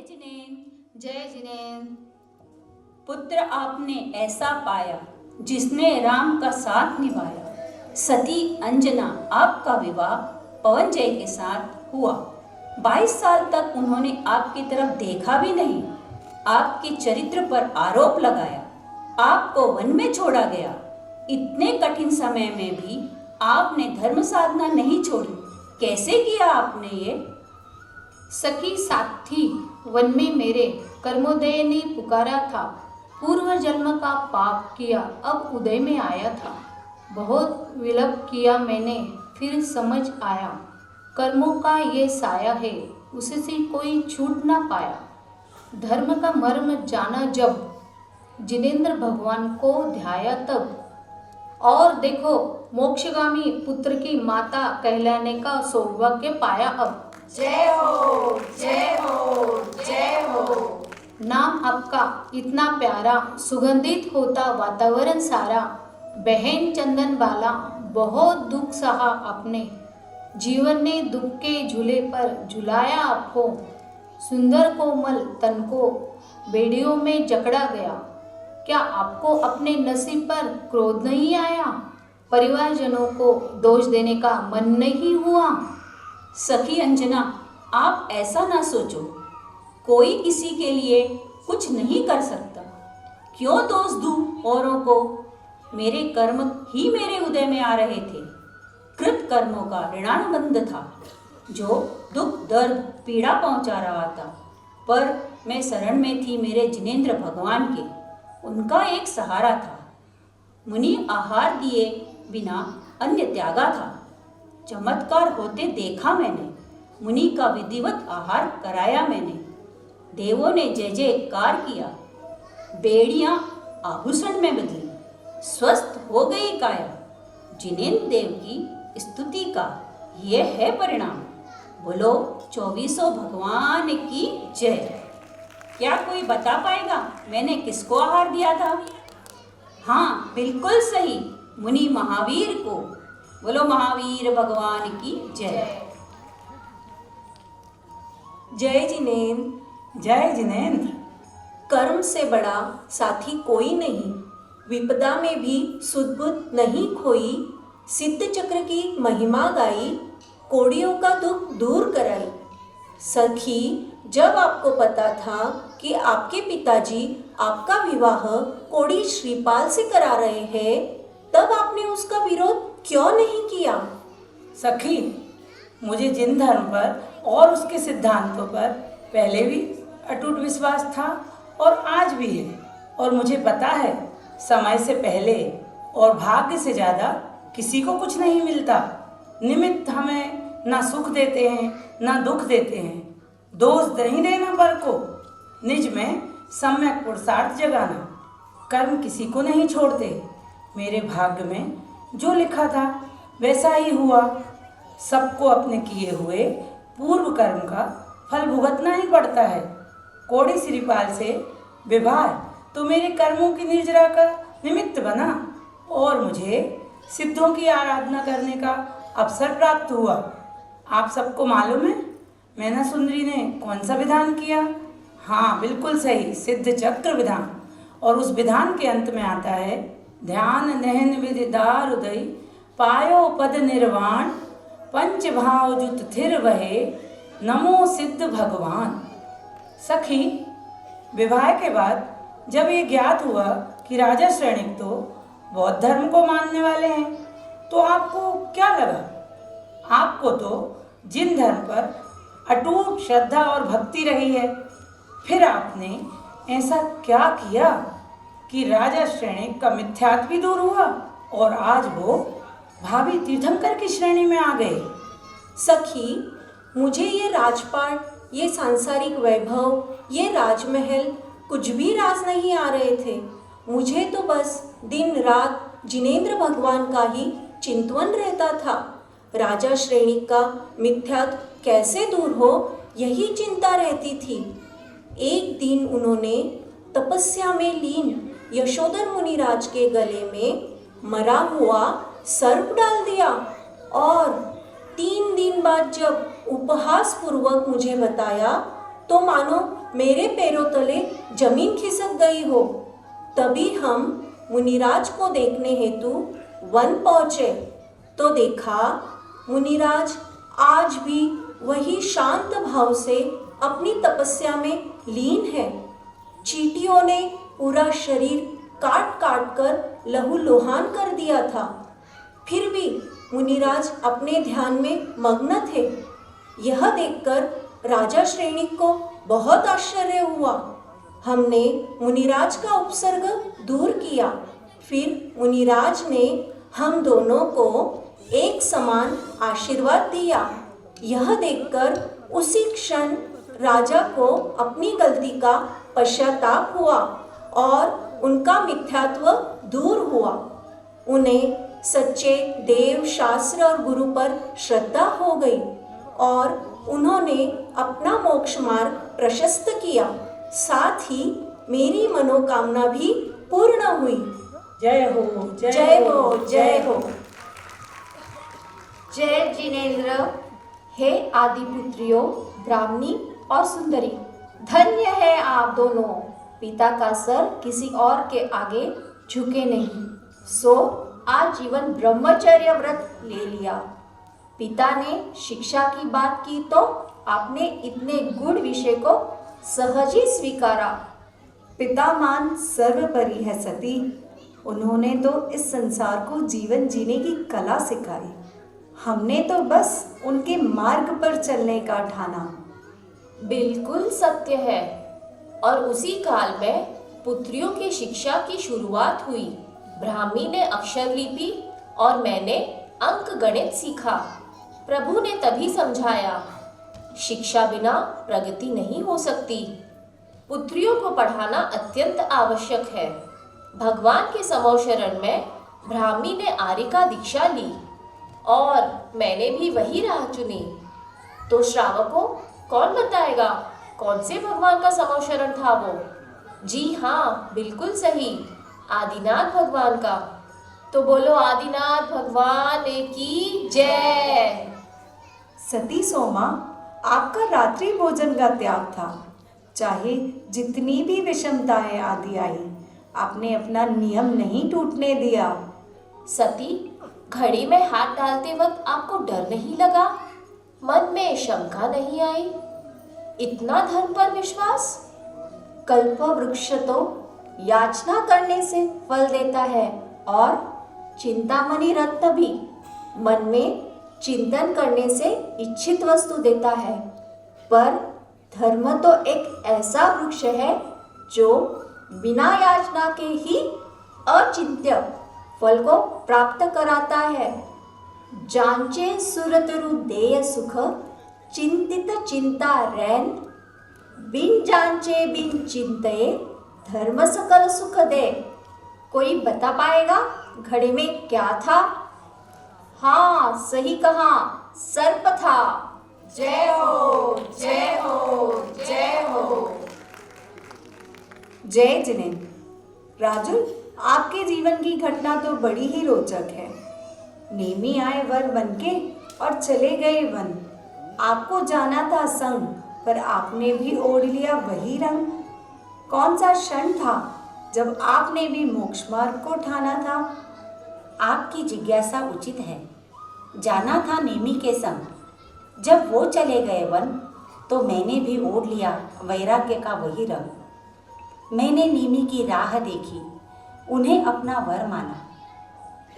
जिनेंद्र। जय जिनेंद्र। पुत्र आपने ऐसा पाया जिसने राम का साथ निभाया। सती अंजना आपका विवाह पवन जय के साथ हुआ। 22 साल तक उन्होंने आपकी तरफ देखा भी नहीं। आपके चरित्र पर आरोप लगाया, आपको वन में छोड़ा गया। इतने कठिन समय में भी आपने धर्म साधना नहीं छोड़ी। कैसे किया आपने ये? सखी साथी, वन में मेरे कर्मोदय ने पुकारा था। पूर्व जन्म का पाप किया, अब उदय में आया था। बहुत विलप किया मैंने, फिर समझ आया। कर्मों का ये साया है, उससे कोई छूट ना पाया। धर्म का मर्म जाना जब, जिनेंद्र भगवान को ध्याया तब। और देखो, मोक्षगामी पुत्र की माता कहलाने का सौभाग्य पाया अब। जय हो, जय हो, जय हो। नाम आपका इतना प्यारा, सुगंधित होता वातावरण सारा। बहन चंदन बाला, बहुत दुख सहा आपने। जीवन ने दुख के झूले पर झुलाया आपको। सुंदर कोमल तन को बेड़ियों में जकड़ा गया। क्या आपको अपने नसीब पर क्रोध नहीं आया? परिवारजनों को दोष देने का मन नहीं हुआ? सखी अंजना, आप ऐसा ना सोचो। कोई किसी के लिए कुछ नहीं कर सकता। क्यों दोष दूं औरों को? मेरे कर्म ही मेरे उदय में आ रहे थे। कृत कर्मों का ऋणानुबंध था जो दुख दर्द पीड़ा पहुंचा रहा था। पर मैं शरण में थी मेरे जिनेंद्र भगवान के। उनका एक सहारा था। मुनि आहार दिए बिना अन्य त्यागा था। चमत्कार होते देखा मैंने। मुनि का विधिवत आहार कराया मैंने। देवों ने जय जयकार किया। बेड़ियां आभूषण में बदली। स्वस्थ हो गई काया। जिनेंद्र देव की स्तुति का यह है परिणाम। बोलो 24 भगवान की जय। क्या कोई बता पाएगा मैंने किसको आहार दिया था? हाँ, बिल्कुल सही, मुनि महावीर को। बोलो महावीर भगवान की जय। जय जिनेंद्र, जय जिनेंद्र। कर्म से बड़ा साथी कोई नहीं। विपदा में भी सुदबुद नहीं खोई। सिद्ध चक्र की महिमा गाई, कोड़ियों का दुख दूर कराई। सखी, जब आपको पता था कि आपके पिताजी आपका विवाह कोड़ी श्रीपाल से करा रहे हैं, तब आपने उसका विरोध क्यों नहीं किया? सखी, मुझे जिन धर्म पर और उसके सिद्धांतों पर पहले भी अटूट विश्वास था और आज भी है। और मुझे पता है, समय से पहले और भाग्य से ज़्यादा किसी को कुछ नहीं मिलता। निमित्त हमें ना सुख देते हैं ना दुख देते हैं। दोष नहीं देना पर को, निज में सम्यक पुरुषार्थ जगाना। कर्म किसी को नहीं छोड़ते। मेरे भाग्य में जो लिखा था वैसा ही हुआ। सबको अपने किए हुए पूर्व कर्म का फल भुगतना ही पड़ता है। कोड़ी श्रीपाल से विवाह तो मेरे कर्मों की निर्जरा का निमित्त बना और मुझे सिद्धों की आराधना करने का अवसर प्राप्त हुआ। आप सबको मालूम है मैना सुंदरी ने कौन सा विधान किया? हाँ, बिल्कुल सही, सिद्ध चक्र विधान। और उस विधान के अंत में आता है, ध्यान नहन विधि दार उदय, पायो पद निर्वाण, पंच भाव जुत थिर वहे, नमो सिद्ध भगवान। सखी, विवाह के बाद जब ये ज्ञात हुआ कि राजा श्रेणिक तो बौद्ध धर्म को मानने वाले हैं, तो आपको क्या लगा? आपको तो जिन धर्म पर अटूट श्रद्धा और भक्ति रही है, फिर आपने ऐसा क्या किया कि राजा श्रेणिक का मिथ्यात्व भी दूर हुआ और आज वो भावी तीर्थंकर की श्रेणी में आ गए? सखी, मुझे ये राजपाट, ये सांसारिक वैभव, ये राजमहल कुछ भी रास नहीं आ रहे थे। मुझे तो बस दिन रात जिनेंद्र भगवान का ही चिंतवन रहता था। राजा श्रेणी का मिथ्यात्व कैसे दूर हो, यही चिंता रहती थी। एक दिन उन्होंने तपस्या में लीन यशोधर मुनिराज के गले में मरा हुआ सर्प डाल दिया और 3 दिन बाद जब उपहास पूर्वक मुझे बताया तो मानो मेरे पैरों तले जमीन खिसक गई हो। तभी हम मुनिराज को देखने हेतु वन पहुँचे तो देखा मुनिराज आज भी वही शांत भाव से अपनी तपस्या में लीन है। चींटियों ने पूरा शरीर काट काट कर लहूलुहान कर दिया था, फिर भी मुनिराज अपने ध्यान में मग्न थे। यह देखकर राजा श्रेणिक को बहुत आश्चर्य हुआ। हमने मुनिराज का उपसर्ग दूर किया। फिर मुनिराज ने हम दोनों को एक समान आशीर्वाद दिया। यह देखकर उसी क्षण राजा को अपनी गलती का पश्चाताप हुआ और उनका मिथ्यात्व दूर हुआ। उन्हें सच्चे देव, शास्त्र और गुरु पर श्रद्धा हो गई और उन्होंने अपना मोक्ष मार्ग प्रशस्त किया। साथ ही मेरी मनोकामना भी पूर्ण हुई। जय हो, जय हो, जय हो। जय जिनेन्द्र, हे आदिपुत्रियों, ब्राह्मणी और सुंदरी, धन्य है आप दोनों। पिता का सर किसी और के आगे झुके नहीं, सो आजीवन ब्रह्मचर्य व्रत ले लिया। पिता ने शिक्षा की बात की तो आपने इतने गूढ़ विषय को सहज ही स्वीकारा। पितामान सर्वपरि है सती। उन्होंने तो इस संसार को जीवन जीने की कला सिखाई। हमने तो बस उनके मार्ग पर चलने का ठाना। बिल्कुल सत्य है। और उसी काल में पुत्रियों की शिक्षा की शुरुआत हुई। ब्राह्मी ने अक्षर लिपि और मैंने अंक गणित सीखा। प्रभु ने तभी समझाया, शिक्षा बिना प्रगति नहीं हो सकती। पुत्रियों को पढ़ाना अत्यंत आवश्यक है। भगवान के समो शरण में ब्राह्मी ने आर्य का दीक्षा ली और मैंने भी वही राह चुनी। तो श्रावकों, कौन बताएगा कौन से भगवान का समो शरण था वो? जी हाँ, बिल्कुल सही, आदिनाथ भगवान का। तो बोलो आदिनाथ भगवान की जय। सती सोमा, आपका रात्रि भोजन का त्याग था। चाहे जितनी भी विषमताएं आदि आई, आपने अपना नियम नहीं टूटने दिया। सती, घड़ी में हाथ डालते वक्त आपको डर नहीं लगा? मन में शंका नहीं आई? इतना धर्म पर विश्वास? कल्प वृक्ष तो याचना करने से फल देता है और चिंतामणि रत्न भी मन में चिंतन करने से इच्छित वस्तु देता है। पर धर्म तो एक ऐसा वृक्ष है जो बिना याचना के ही अचिंत्य फल को प्राप्त कराता है। जांचे सुरतरु देय सुख, चिंतित चिंता रैन, बिन जांचे बिन चिंतये, धर्म सकल सुख दे। कोई बता पाएगा घड़े में क्या था? हाँ, सही कहा, सर्प था। जय हो, जय हो, जय हो। जय जिनेन्द्र। राजुल, आपके जीवन की घटना तो बड़ी ही रोचक है। नेमी आए वर बनके और चले गए वन। आपको जाना था संग, पर आपने भी ओढ़ लिया वही रंग। कौन सा क्षण था जब आपने भी मोक्ष मार्ग को ठाना था? आपकी जिज्ञासा उचित है। जाना था नेमी के संग। जब वो चले गए वन, तो मैंने भी ओढ़ लिया वैराग्य का वही रंग। मैंने नेमी की राह देखी, उन्हें अपना वर माना।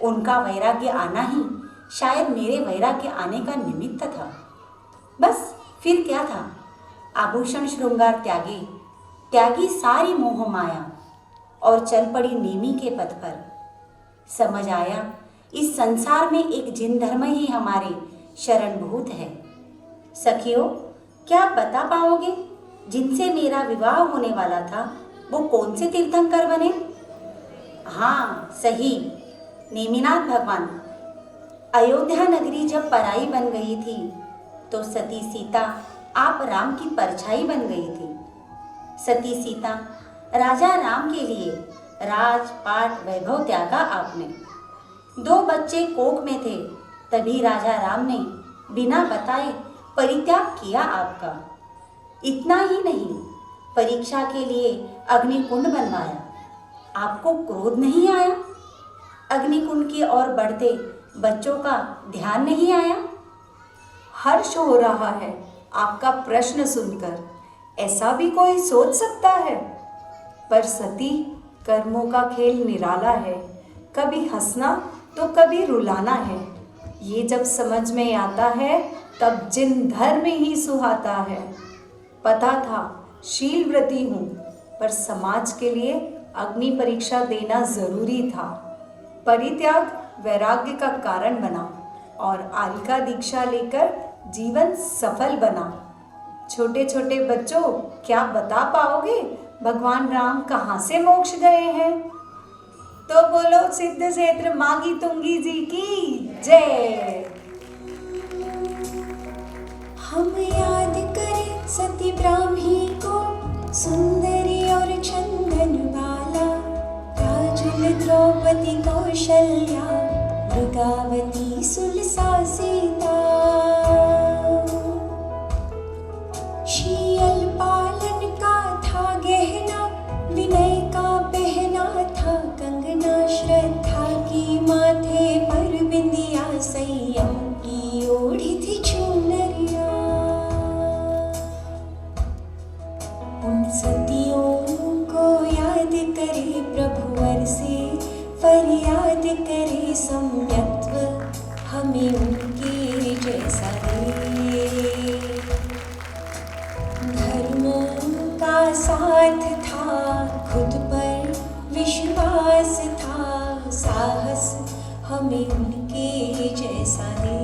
उनका वैराग्य आना ही शायद मेरे वैराग्य आने का निमित्त था। बस फिर क्या था? आभूषण श्रृंगार त्यागी सारी मोह माया और चल पड़ी नेमी के पथ पर। समझ आया, इस संसार में एक जिन धर्म ही हमारे शरणभूत है। सखियों, क्या आप बता पाओगे जिनसे मेरा विवाह होने वाला था वो कौन से तीर्थंकर बने? हाँ, सही, नेमिनाथ भगवान। अयोध्या नगरी जब पराई बन गई थी तो सती सीता आप राम की परछाई बन गई थी। सती सीता राजा राम के लिए राजपाट वैभव त्यागा आपने। 2 बच्चे कोख में थे, तभी राजा राम ने बिना बताए परित्याग किया आपका। इतना ही नहीं, परीक्षा के लिए अग्निकुंड बनवाया, आपको क्रोध नहीं आया? अग्निकुंड की ओर बढ़ते बच्चों का ध्यान नहीं आया? हर्ष हो रहा है आपका प्रश्न सुनकर। ऐसा भी कोई सोच सकता है? पर सती, कर्मों का खेल निराला है, कभी हंसना तो कभी रुलाना है। ये जब समझ में आता है तब जिन धर्म ही सुहाता है। पता था शीलव्रती हूँ, पर समाज के लिए अग्नि परीक्षा देना जरूरी था। परित्याग वैराग्य का कारण बना और आरिका दीक्षा लेकर जीवन सफल बना। छोटे छोटे बच्चों, क्या बता पाओगे भगवान राम कहाँ से मोक्ष गए हैं? तो बोलो सिद्ध क्षेत्र मागी तुंगी जी की जय। हम याद करें सती ब्राह्मी को, सुंदरी और चंदन बाला, राजुल द्रौपदी कौशल्या, मृगावती सुलसा सीता। शील पालन का था गहना, विनय का पहना था कंगना, श्रद्धा की माथे पर बिंदिया, संयम की ओढ़ी थी चुनरिया। उन सतियों को याद करे प्रभुवर से, फरियाद करे सम्यक्त्व हमें उनके जैसा दे। धर्म का साथ था, खुद पर विश्वास था, साहस हमें उनके जैसा दे।